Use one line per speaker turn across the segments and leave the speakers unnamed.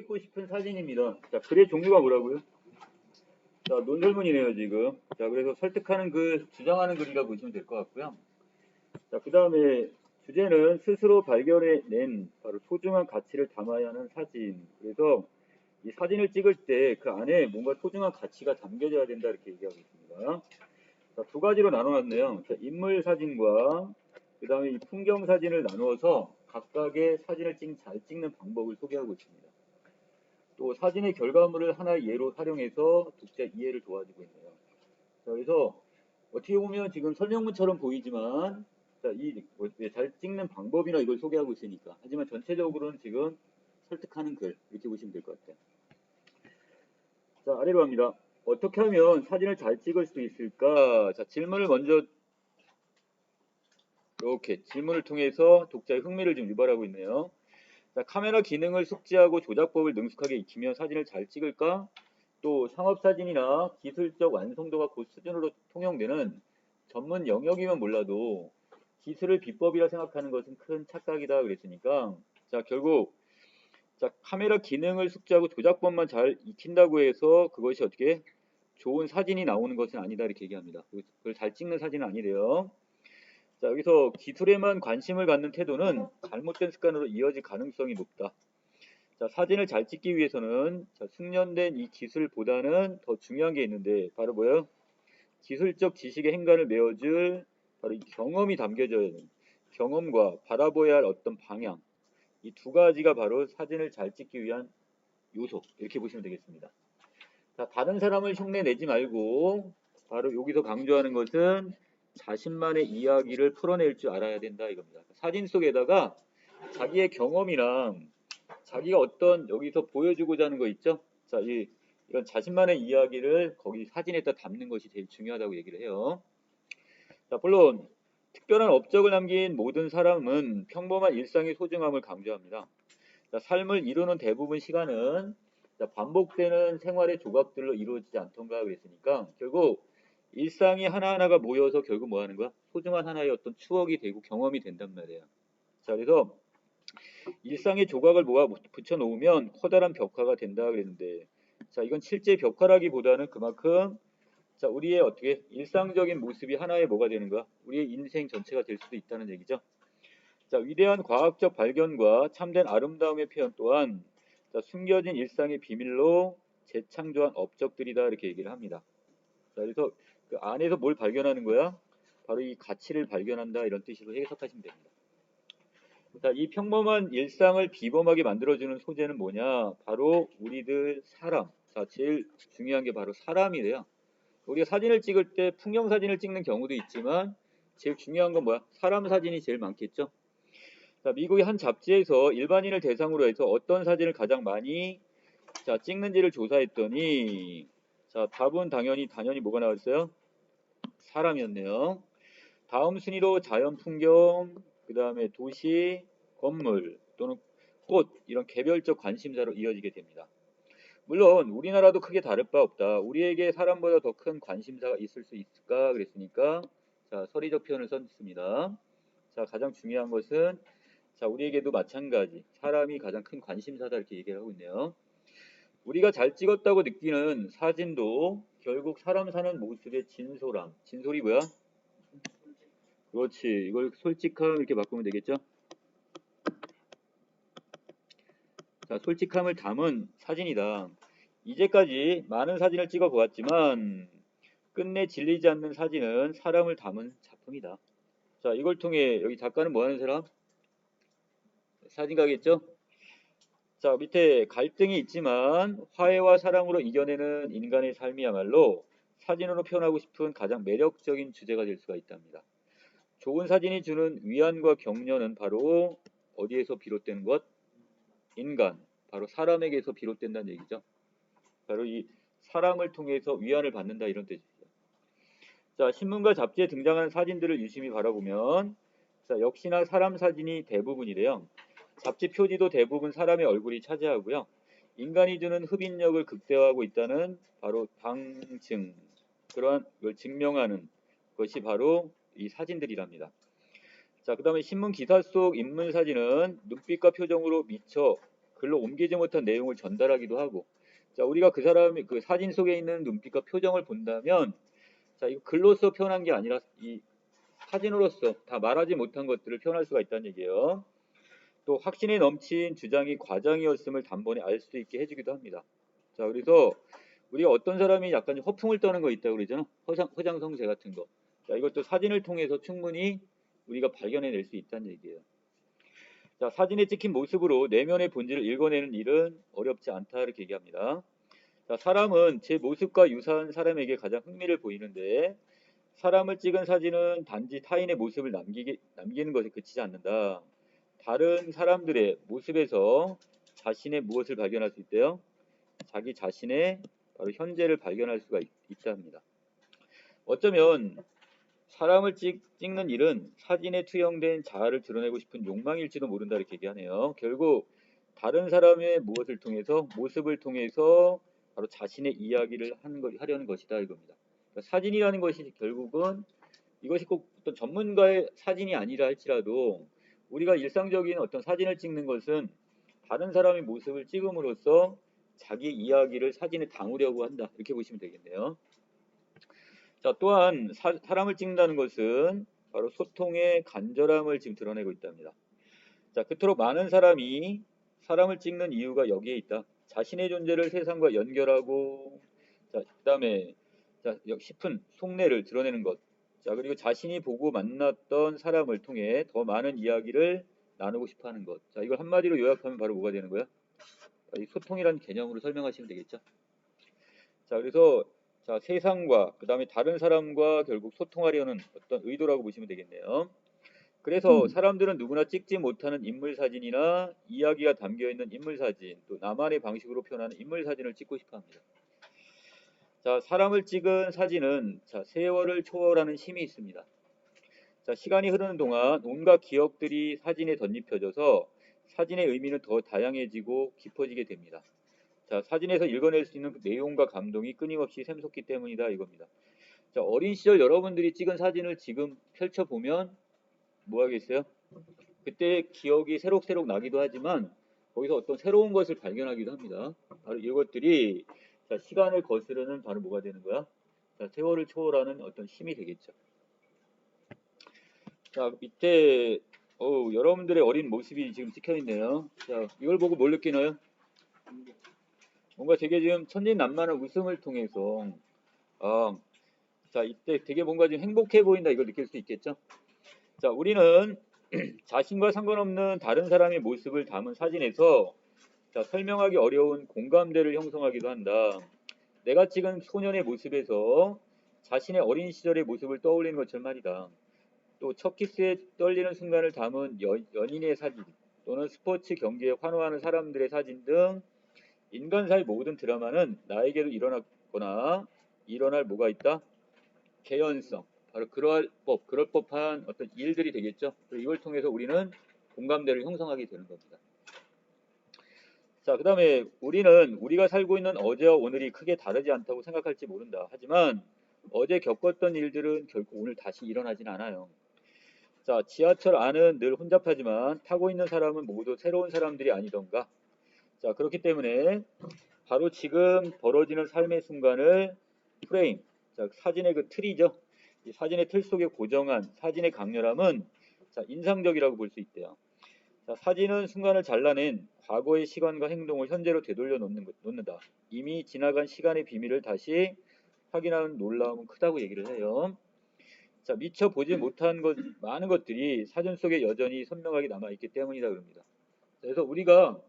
찍고 싶은 사진입니다. 자, 글의 종류가 뭐라고요? 자, 논설문이네요, 지금. 자, 그래서 설득하는 글, 주장하는 글이라 보시면 될 것 같고요. 자, 그 다음에 주제는 스스로 발견해낸 바로 소중한 가치를 담아야 하는 사진. 그래서 이 사진을 찍을 때 그 안에 뭔가 소중한 가치가 담겨져야 된다 이렇게 얘기하고 있습니다. 자, 두 가지로 나눠놨네요. 자, 인물 사진과 그 다음에 이 풍경 사진을 나누어서 각각의 사진을 잘 찍는 방법을 소개하고 있습니다. 또 사진의 결과물을 하나의 예로 활용해서 독자 이해를 도와주고 있네요. 자, 그래서 어떻게 보면 지금 설명문처럼 보이지만 자, 잘 찍는 방법이나 이걸 소개하고 있으니까. 하지만 전체적으로는 지금 설득하는 글 이렇게 보시면 될 것 같아요. 자, 아래로 갑니다. 어떻게 하면 사진을 잘 찍을 수 있을까? 자, 질문을 먼저 이렇게 질문을 통해서 독자의 흥미를 좀 유발하고 있네요. 자, 카메라 기능을 숙지하고 조작법을 능숙하게 익히면 사진을 잘 찍을까? 또 상업사진이나 기술적 완성도가 곧 수준으로 통용되는 전문 영역이면 몰라도 기술을 비법이라 생각하는 것은 큰 착각이다 그랬으니까 자, 결국 자, 카메라 기능을 숙지하고 조작법만 잘 익힌다고 해서 그것이 어떻게 좋은 사진이 나오는 것은 아니다 이렇게 얘기합니다. 그걸 잘 찍는 사진은 아니래요. 자, 여기서 기술에만 관심을 갖는 태도는 잘못된 습관으로 이어질 가능성이 높다. 자, 사진을 잘 찍기 위해서는 자, 숙련된 이 기술보다는 더 중요한 게 있는데 바로 뭐예요? 기술적 지식의 행간을 메워줄 바로 이 경험이 담겨져야 되는 경험과 바라보아야 할 어떤 방향 이 두 가지가 바로 사진을 잘 찍기 위한 요소 이렇게 보시면 되겠습니다. 자, 다른 사람을 흉내내지 말고 바로 여기서 강조하는 것은 자신만의 이야기를 풀어낼 줄 알아야 된다 이겁니다. 사진 속에다가 자기의 경험이랑 자기가 어떤 여기서 보여주고자 하는 거 있죠? 자, 이런 자신만의 이야기를 거기 사진에다 담는 것이 제일 중요하다고 얘기를 해요. 자, 물론 특별한 업적을 남긴 모든 사람은 평범한 일상의 소중함을 강조합니다. 자, 삶을 이루는 대부분 시간은 자, 반복되는 생활의 조각들로 이루어지지 않던가 그랬으니까 결국 일상이 하나하나가 모여서 결국 뭐 하는 거야? 소중한 하나의 어떤 추억이 되고 경험이 된단 말이에요. 자, 그래서 일상의 조각을 모아 붙여 놓으면 커다란 벽화가 된다 그랬는데 자, 이건 실제 벽화라기보다는 그만큼 자, 우리의 어떻게 일상적인 모습이 하나의 뭐가 되는 거야? 우리의 인생 전체가 될 수도 있다는 얘기죠. 자, 위대한 과학적 발견과 참된 아름다움의 표현 또한 자, 숨겨진 일상의 비밀로 재창조한 업적들이다 이렇게 얘기를 합니다. 자, 그래서 그 안에서 뭘 발견하는 거야? 바로 이 가치를 발견한다 이런 뜻으로 해석하시면 됩니다. 자, 이 평범한 일상을 비범하게 만들어주는 소재는 뭐냐? 바로 우리들 사람. 자, 제일 중요한 게 바로 사람이래요. 우리가 사진을 찍을 때 풍경 사진을 찍는 경우도 있지만 제일 중요한 건 뭐야? 사람 사진이 제일 많겠죠? 자, 미국의 한 잡지에서 일반인을 대상으로 해서 어떤 사진을 가장 많이 자, 찍는지를 조사했더니 자, 답은 당연히 뭐가 나왔어요? 사람이었네요. 다음 순위로 자연 풍경, 그 다음에 도시, 건물 또는 꽃 이런 개별적 관심사로 이어지게 됩니다. 물론 우리나라도 크게 다를 바 없다. 우리에게 사람보다 더 큰 관심사가 있을 수 있을까 그랬으니까 자, 서리적 표현을 썼습니다. 자, 가장 중요한 것은 자, 우리에게도 마찬가지 사람이 가장 큰 관심사다 이렇게 얘기를 하고 있네요. 우리가 잘 찍었다고 느끼는 사진도 결국 사람 사는 모습의 진솔함. 진솔이 뭐야? 그렇지. 이걸 솔직함 이렇게 바꾸면 되겠죠? 자, 솔직함을 담은 사진이다. 이제까지 많은 사진을 찍어 보았지만 끝내 질리지 않는 사진은 사람을 담은 작품이다. 자, 이걸 통해 여기 작가는 뭐 하는 사람? 사진가겠죠? 자, 밑에 갈등이 있지만 화해와 사랑으로 이겨내는 인간의 삶이야말로 사진으로 표현하고 싶은 가장 매력적인 주제가 될 수가 있답니다. 좋은 사진이 주는 위안과 격려는 바로 어디에서 비롯되는 것? 인간, 바로 사람에게서 비롯된다는 얘기죠. 바로 이 사람을 통해서 위안을 받는다 이런 뜻이죠. 자, 신문과 잡지에 등장하는 사진들을 유심히 바라보면 자, 역시나 사람 사진이 대부분이래요. 잡지 표지도 대부분 사람의 얼굴이 차지하고요. 인간이 주는 흡인력을 극대화하고 있다는 바로 방증, 그러한 걸 증명하는 것이 바로 이 사진들이랍니다. 자, 그 다음에 신문 기사 속 인물 사진은 눈빛과 표정으로 미처 글로 옮기지 못한 내용을 전달하기도 하고, 자, 우리가 그 사람의 그 사진 속에 있는 눈빛과 표정을 본다면, 자, 이거 글로써 표현한 게 아니라 이 사진으로서 다 말하지 못한 것들을 표현할 수가 있다는 얘기예요. 또 확신에 넘친 주장이 과장이었음을 단번에 알 수 있게 해주기도 합니다. 자, 그래서 우리가 어떤 사람이 약간 허풍을 떠는 거 있다고 그러잖아. 허장성세 같은 거. 자, 이것도 사진을 통해서 충분히 우리가 발견해낼 수 있다는 얘기예요. 자, 사진에 찍힌 모습으로 내면의 본질을 읽어내는 일은 어렵지 않다 이렇게 얘기합니다. 자, 사람은 제 모습과 유사한 사람에게 가장 흥미를 보이는데 사람을 찍은 사진은 단지 타인의 모습을 남기는 것에 그치지 않는다. 다른 사람들의 모습에서 자신의 무엇을 발견할 수 있대요? 자기 자신의 바로 현재를 발견할 수가 있답니다. 어쩌면 사람을 찍는 일은 사진에 투영된 자아를 드러내고 싶은 욕망일지도 모른다 이렇게 얘기하네요. 결국 다른 사람의 무엇을 통해서 모습을 통해서 바로 자신의 이야기를 하려는 것이다 이겁니다. 그러니까 사진이라는 것이 결국은 이것이 꼭 어떤 전문가의 사진이 아니라 할지라도 우리가 일상적인 어떤 사진을 찍는 것은 다른 사람의 모습을 찍음으로써 자기 이야기를 사진에 담으려고 한다 이렇게 보시면 되겠네요. 자, 또한 사람을 찍는다는 것은 바로 소통의 간절함을 지금 드러내고 있답니다. 자, 그토록 많은 사람이 사람을 찍는 이유가 여기에 있다. 자신의 존재를 세상과 연결하고, 자, 그다음에 싶은 속내를 드러내는 것. 자, 그리고 자신이 보고 만났던 사람을 통해 더 많은 이야기를 나누고 싶어하는 것. 자, 이걸 한마디로 요약하면 바로 뭐가 되는 거야? 이 소통이라는 개념으로 설명하시면 되겠죠. 자, 그래서 자, 세상과 그다음에 다른 사람과 결국 소통하려는 어떤 의도라고 보시면 되겠네요. 그래서 사람들은 누구나 찍지 못하는 인물 사진이나 이야기가 담겨 있는 인물 사진, 또 나만의 방식으로 표현하는 인물 사진을 찍고 싶어 합니다. 자, 사람을 찍은 사진은 자, 세월을 초월하는 힘이 있습니다. 자, 시간이 흐르는 동안 온갖 기억들이 사진에 덧입혀져서 사진의 의미는 더 다양해지고 깊어지게 됩니다. 자, 사진에서 읽어낼 수 있는 내용과 감동이 끊임없이 샘솟기 때문이다 이겁니다. 자, 어린 시절 여러분들이 찍은 사진을 지금 펼쳐보면 뭐 하겠어요? 그때 기억이 새록새록 나기도 하지만 거기서 어떤 새로운 것을 발견하기도 합니다. 바로 이것들이 자, 시간을 거스르는 바로 뭐가 되는 거야? 자, 세월을 초월하는 어떤 힘이 되겠죠. 자, 밑에 여러분들의 어린 모습이 지금 찍혀 있네요. 자, 이걸 보고 뭘 느끼나요? 뭔가 되게 지금 천진난만한 웃음을 통해서 자, 이때 되게 뭔가 좀 행복해 보인다 이걸 느낄 수 있겠죠. 자, 우리는 자신과 상관없는 다른 사람의 모습을 담은 사진에서 자, 설명하기 어려운 공감대를 형성하기도 한다. 내가 찍은 소년의 모습에서 자신의 어린 시절의 모습을 떠올리는 것처럼 말이다. 또 첫 키스에 떨리는 순간을 담은 연인의 사진 또는 스포츠 경기에 환호하는 사람들의 사진 등 인간사의 모든 드라마는 나에게도 일어났거나 일어날 뭐가 있다? 개연성. 바로 그럴 법한 어떤 일들이 되겠죠. 이걸 통해서 우리는 공감대를 형성하게 되는 겁니다. 자, 그 다음에 우리는 우리가 살고 있는 어제와 오늘이 크게 다르지 않다고 생각할지 모른다. 하지만 어제 겪었던 일들은 결코 오늘 다시 일어나진 않아요. 자, 지하철 안은 늘 혼잡하지만 타고 있는 사람은 모두 새로운 사람들이 아니던가. 자, 그렇기 때문에 바로 지금 벌어지는 삶의 순간을 프레임, 자, 사진의 그 틀이죠. 이 사진의 틀 속에 고정한 사진의 강렬함은 자, 인상적이라고 볼 수 있대요. 자, 사진은 순간을 잘라낸 과거의 시간과 행동을 현재로 되돌려 놓는다. 이미 지나간 시간의 비밀을 다시 확인하는 놀라움은 크다고 얘기를 해요. 자, 미처 보지 못한 많은 것들이 사진 속에 여전히 선명하게 남아있기 때문이다 그럽니다. 그래서 우리가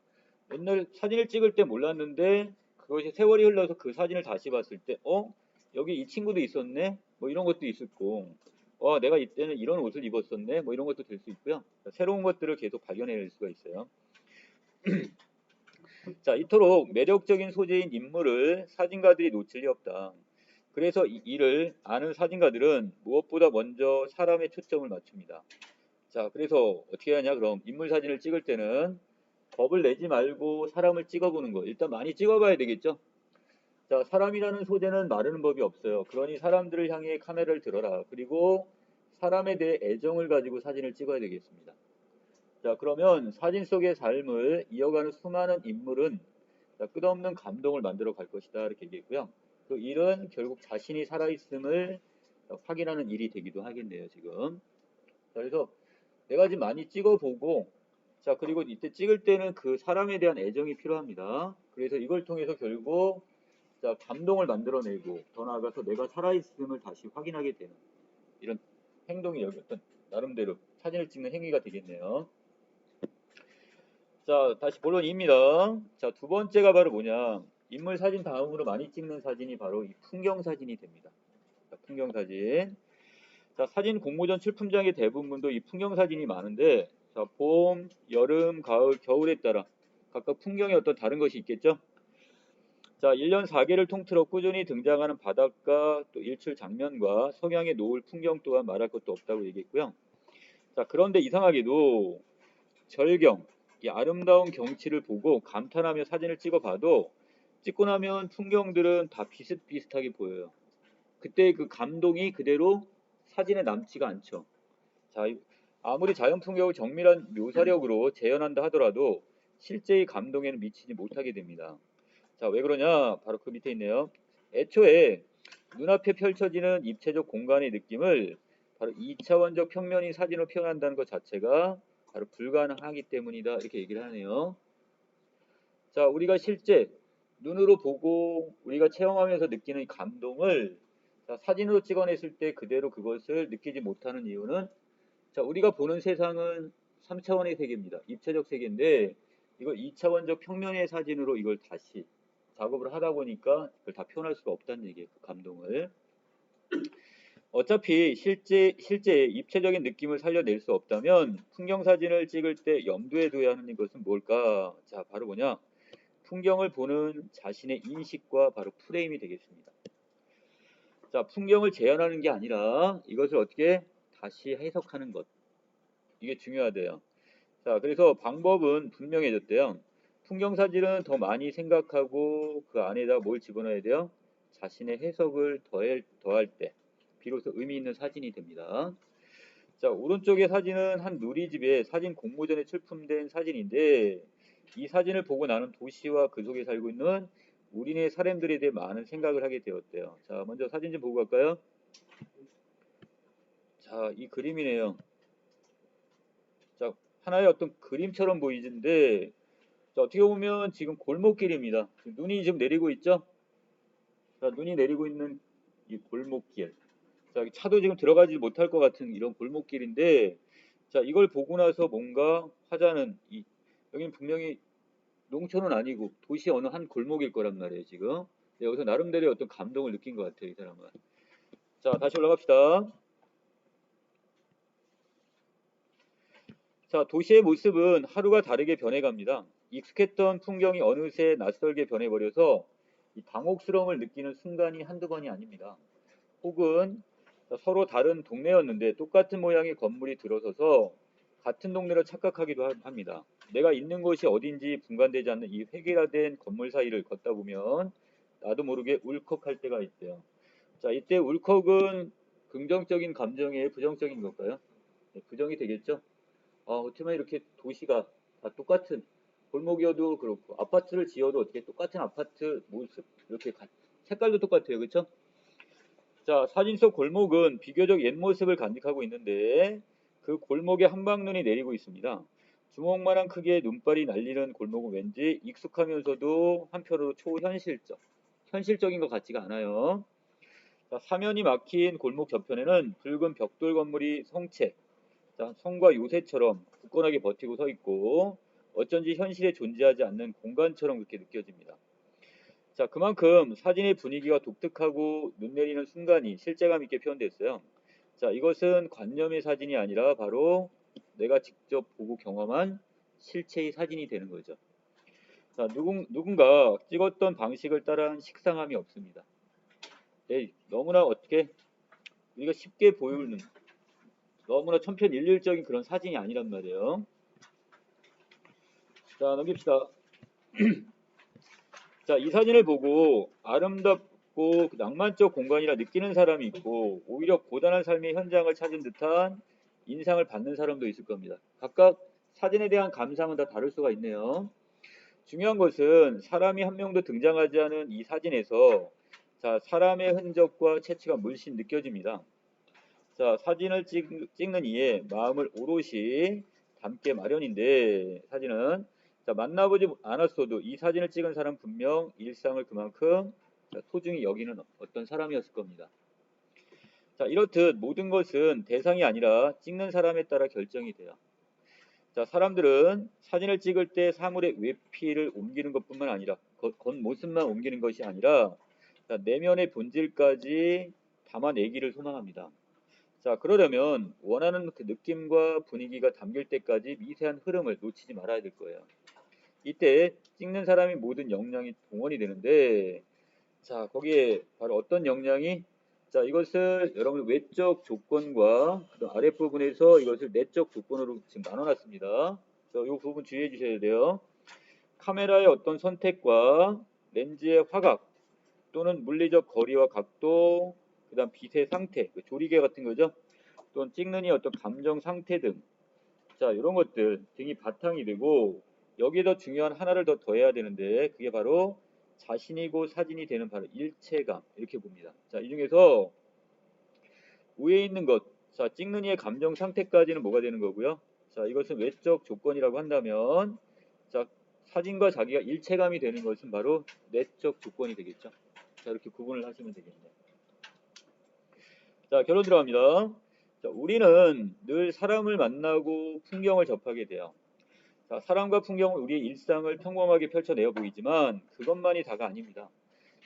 옛날 사진을 찍을 때 몰랐는데 그것이 세월이 흘러서 그 사진을 다시 봤을 때 여기 이 친구도 있었네? 뭐 이런 것도 있었고 내가 이때는 이런 옷을 입었었네? 뭐 이런 것도 될 수 있고요. 새로운 것들을 계속 발견해낼 수가 있어요. 자, 이토록 매력적인 소재인 인물을 사진가들이 놓칠 리 없다. 그래서 이를 아는 사진가들은 무엇보다 먼저 사람의 초점을 맞춥니다. 자, 그래서 어떻게 하냐? 그럼 인물 사진을 찍을 때는 겁을 내지 말고 사람을 찍어보는 거. 일단 많이 찍어봐야 되겠죠? 자, 사람이라는 소재는 마르는 법이 없어요. 그러니 사람들을 향해 카메라를 들어라. 그리고 사람에 대해 애정을 가지고 사진을 찍어야 되겠습니다. 자, 그러면 사진 속의 삶을 이어가는 수많은 인물은 자, 끝없는 감동을 만들어 갈 것이다. 이렇게 얘기했고요. 그 일은 결국 자신이 살아있음을 확인하는 일이 되기도 하겠네요, 지금. 자, 그래서 내가 지금 많이 찍어보고, 자, 그리고 이때 찍을 때는 그 사람에 대한 애정이 필요합니다. 그래서 이걸 통해서 결국, 자, 감동을 만들어내고, 더 나아가서 내가 살아있음을 다시 확인하게 되는 이런 행동이 여기 어떤, 나름대로 사진을 찍는 행위가 되겠네요. 자, 다시 본론입니다. 자, 두 번째가 바로 뭐냐. 인물 사진 다음으로 많이 찍는 사진이 바로 이 풍경 사진이 됩니다. 자, 풍경 사진. 자, 사진 공모전 출품장의 대부분도 이 풍경 사진이 많은데, 자, 봄, 여름, 가을, 겨울에 따라 각각 풍경에 어떤 다른 것이 있겠죠? 자, 1년 4개를 통틀어 꾸준히 등장하는 바닷가, 또 일출 장면과 석양의 노을 풍경 또한 말할 것도 없다고 얘기했고요. 자, 그런데 이상하게도 절경, 이 아름다운 경치를 보고 감탄하며 사진을 찍어봐도 찍고 나면 풍경들은 다 비슷비슷하게 보여요. 그때 그 감동이 그대로 사진에 남지가 않죠. 자, 아무리 자연 풍경을 정밀한 묘사력으로 재현한다 하더라도 실제의 감동에는 미치지 못하게 됩니다. 자, 왜 그러냐? 바로 그 밑에 있네요. 애초에 눈앞에 펼쳐지는 입체적 공간의 느낌을 바로 2차원적 평면인 사진으로 표현한다는 것 자체가 바로 불가능하기 때문이다. 이렇게 얘기를 하네요. 자, 우리가 실제 눈으로 보고 우리가 체험하면서 느끼는 이 감동을 자, 사진으로 찍어냈을 때 그대로 그것을 느끼지 못하는 이유는 자, 우리가 보는 세상은 3차원의 세계입니다. 입체적 세계인데 이걸 2차원적 평면의 사진으로 이걸 다시 작업을 하다 보니까 그걸 다 표현할 수가 없다는 얘기예요. 그 감동을. 어차피 실제 입체적인 느낌을 살려낼 수 없다면 풍경 사진을 찍을 때 염두에 둬야 하는 것은 뭘까? 자, 바로 뭐냐? 풍경을 보는 자신의 인식과 바로 프레임이 되겠습니다. 자, 풍경을 재현하는 게 아니라 이것을 어떻게 다시 해석하는 것. 이게 중요하대요. 자, 그래서 방법은 분명해졌대요. 풍경 사진은 더 많이 생각하고 그 안에다 뭘 집어넣어야 돼요? 자신의 해석을 더할 때 비로소 의미 있는 사진이 됩니다. 자, 오른쪽의 사진은 한 누리집에 사진 공모전에 출품된 사진인데 이 사진을 보고 나는 도시와 그 속에 살고 있는 우리네 사람들에 대해 많은 생각을 하게 되었대요. 자, 먼저 사진 좀 보고 갈까요? 자, 이 그림이네요. 자, 하나의 어떤 그림처럼 보이는데 자, 어떻게 보면 지금 골목길입니다. 눈이 지금 내리고 있죠? 자, 눈이 내리고 있는 이 골목길. 자, 차도 지금 들어가지 못할 것 같은 이런 골목길인데 자, 이걸 보고 나서 뭔가 하자는 여기는 분명히 농촌은 아니고 도시 어느 한 골목일 거란 말이에요, 지금. 여기서 나름대로 어떤 감동을 느낀 것 같아요, 이 사람은. 자, 다시 올라갑시다. 자, 도시의 모습은 하루가 다르게 변해갑니다. 익숙했던 풍경이 어느새 낯설게 변해버려서 이 당혹스러움을 느끼는 순간이 한두 번이 아닙니다. 혹은 서로 다른 동네였는데 똑같은 모양의 건물이 들어서서 같은 동네로 착각하기도 합니다. 내가 있는 곳이 어딘지 분간되지 않는 이 획일화된 건물 사이를 걷다 보면 나도 모르게 울컥할 때가 있대요. 자, 이때 울컥은 긍정적인 감정이에요? 부정적인 걸까요? 네, 부정이 되겠죠? 어쩌면 이렇게 도시가 다 똑같은 골목이어도 그렇고 아파트를 지어도 어떻게 똑같은 아파트 모습 이렇게 색깔도 똑같아요, 그렇죠? 자, 사진 속 골목은 비교적 옛 모습을 간직하고 있는데 그 골목에 한방눈이 내리고 있습니다. 주먹만한 크기의 눈발이 날리는 골목은 왠지 익숙하면서도 한편으로 현실적인 것 같지가 않아요. 자, 사면이 막힌 골목 저편에는 붉은 벽돌 건물이 성과 요새처럼 굳건하게 버티고 서 있고 어쩐지 현실에 존재하지 않는 공간처럼 그렇게 느껴집니다. 자, 그만큼 사진의 분위기가 독특하고 눈 내리는 순간이 실제감 있게 표현됐어요. 자, 이것은 관념의 사진이 아니라 바로 내가 직접 보고 경험한 실체의 사진이 되는 거죠. 자, 누군가 찍었던 방식을 따라한 식상함이 없습니다. 네, 너무나 어떻게 우리가 쉽게 보이는 너무나 천편일률적인 그런 사진이 아니란 말이에요. 자, 넘깁시다. 자, 이 사진을 보고 아름답고 낭만적 공간이라 느끼는 사람이 있고 오히려 고단한 삶의 현장을 찾은 듯한 인상을 받는 사람도 있을 겁니다. 각각 사진에 대한 감상은 다 다를 수가 있네요. 중요한 것은 사람이 한 명도 등장하지 않은 이 사진에서 자, 사람의 흔적과 체취가 물씬 느껴집니다. 자, 사진을 찍는 이의 마음을 오롯이 담게 마련인데 사진은 자, 만나보지 않았어도 이 사진을 찍은 사람 분명 일상을 그만큼 자, 소중히 여기는 어떤 사람이었을 겁니다. 자, 이렇듯 모든 것은 대상이 아니라 찍는 사람에 따라 결정이 돼요. 자, 사람들은 사진을 찍을 때 사물의 외피를 옮기는 것뿐만 아니라 겉모습만 옮기는 것이 아니라 자, 내면의 본질까지 담아내기를 소망합니다. 자, 그러려면 원하는 그 느낌과 분위기가 담길 때까지 미세한 흐름을 놓치지 말아야 될 거예요. 이때 찍는 사람이 모든 역량이 동원이 되는데 자, 거기에 바로 어떤 역량이 자, 이것을 여러분 외적 조건과 그 아랫부분에서 이것을 내적 조건으로 지금 나눠놨습니다. 이 부분 주의해 주셔야 돼요. 카메라의 어떤 선택과 렌즈의 화각 또는 물리적 거리와 각도, 그 다음 빛의 상태, 조리개 같은 거죠. 또는 찍는 이 어떤 감정 상태 등, 자, 이런 것들 등이 바탕이 되고 여기에 더 중요한 하나를 더 더해야 되는데 그게 바로 자신이고 사진이 되는 바로 일체감 이렇게 봅니다. 자, 이 중에서 위에 있는 것, 자, 찍는 이의 감정 상태까지는 뭐가 되는 거고요. 자, 이것은 외적 조건이라고 한다면 자, 사진과 자기가 일체감이 되는 것은 바로 내적 조건이 되겠죠. 자, 이렇게 구분을 하시면 되겠네요. 자, 결론 들어갑니다. 자, 우리는 늘 사람을 만나고 풍경을 접하게 돼요. 자, 사람과 풍경은 우리의 일상을 평범하게 펼쳐내어 보이지만 그것만이 다가 아닙니다.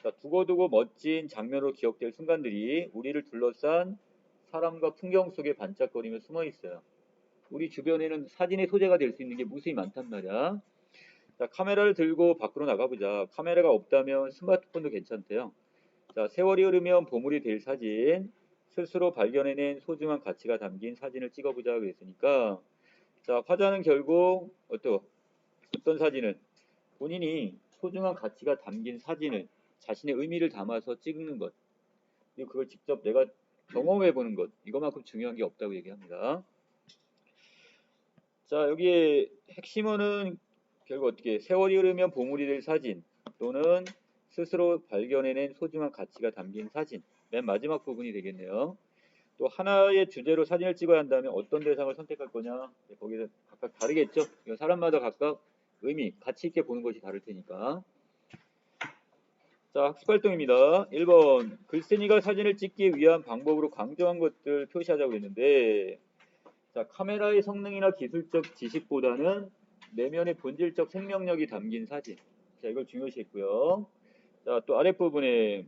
자, 두고두고 멋진 장면으로 기억될 순간들이 우리를 둘러싼 사람과 풍경 속에 반짝거리며 숨어 있어요. 우리 주변에는 사진의 소재가 될 수 있는 게 무수히 많단 말이야. 자, 카메라를 들고 밖으로 나가보자. 카메라가 없다면 스마트폰도 괜찮대요. 자, 세월이 흐르면 보물이 될 사진, 스스로 발견해낸 소중한 가치가 담긴 사진을 찍어보자 그랬으니까 자, 화자는 결국 어떤 사진을 본인이 소중한 가치가 담긴 사진을 자신의 의미를 담아서 찍는 것 그리고 그걸 직접 내가 경험해 보는 것 이것만큼 중요한 게 없다고 얘기합니다. 자, 여기에 핵심어는 결국 어떻게 세월이 흐르면 보물이 될 사진 또는 스스로 발견해낸 소중한 가치가 담긴 사진 맨 마지막 부분이 되겠네요. 또 하나의 주제로 사진을 찍어야 한다면 어떤 대상을 선택할 거냐 거기서 각각 다르겠죠. 사람마다 각각 의미, 가치 있게 보는 것이 다를 테니까. 자, 학습활동입니다. 1번 글쓴이가 사진을 찍기 위한 방법으로 강조한 것들 표시하자고 했는데 자, 카메라의 성능이나 기술적 지식보다는 내면의 본질적 생명력이 담긴 사진. 자, 이걸 중요시했고요. 자, 또 아랫부분에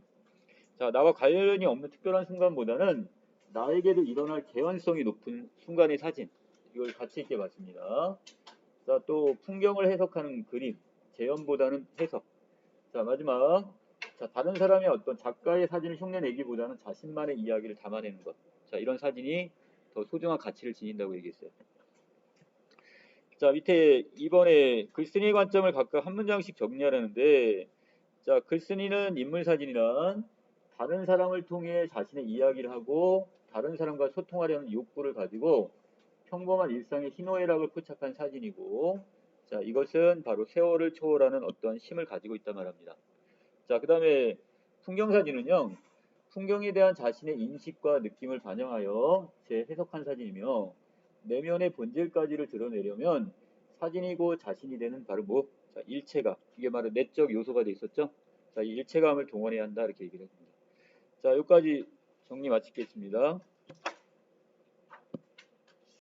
자, 나와 관련이 없는 특별한 순간보다는 나에게도 일어날 개연성이 높은 순간의 사진. 이걸 가치 있게 봤습니다. 자, 또 풍경을 해석하는 그림. 재현보다는 해석. 자, 마지막. 자, 다른 사람의 어떤 작가의 사진을 흉내내기보다는 자신만의 이야기를 담아내는 것. 자, 이런 사진이 더 소중한 가치를 지닌다고 얘기했어요. 자, 밑에 이번에 글쓴이의 관점을 각각 한 문장씩 정리하려는데 자, 글쓴이는 인물 사진이란 다른 사람을 통해 자신의 이야기를 하고 다른 사람과 소통하려는 욕구를 가지고 평범한 일상의 희노애락을 포착한 사진이고 자, 이것은 바로 세월을 초월하는 어떤 힘을 가지고 있단 말합니다. 자, 그 다음에 풍경사진은요. 풍경에 대한 자신의 인식과 느낌을 반영하여 재해석한 사진이며 내면의 본질까지를 드러내려면 사진이고 자신이 되는 바로 뭐? 자, 일체감. 이게 바로 내적 요소가 돼 있었죠. 자, 이 일체감을 동원해야 한다 이렇게 얘기를 했습니다. 자, 여기까지 정리 마치겠습니다.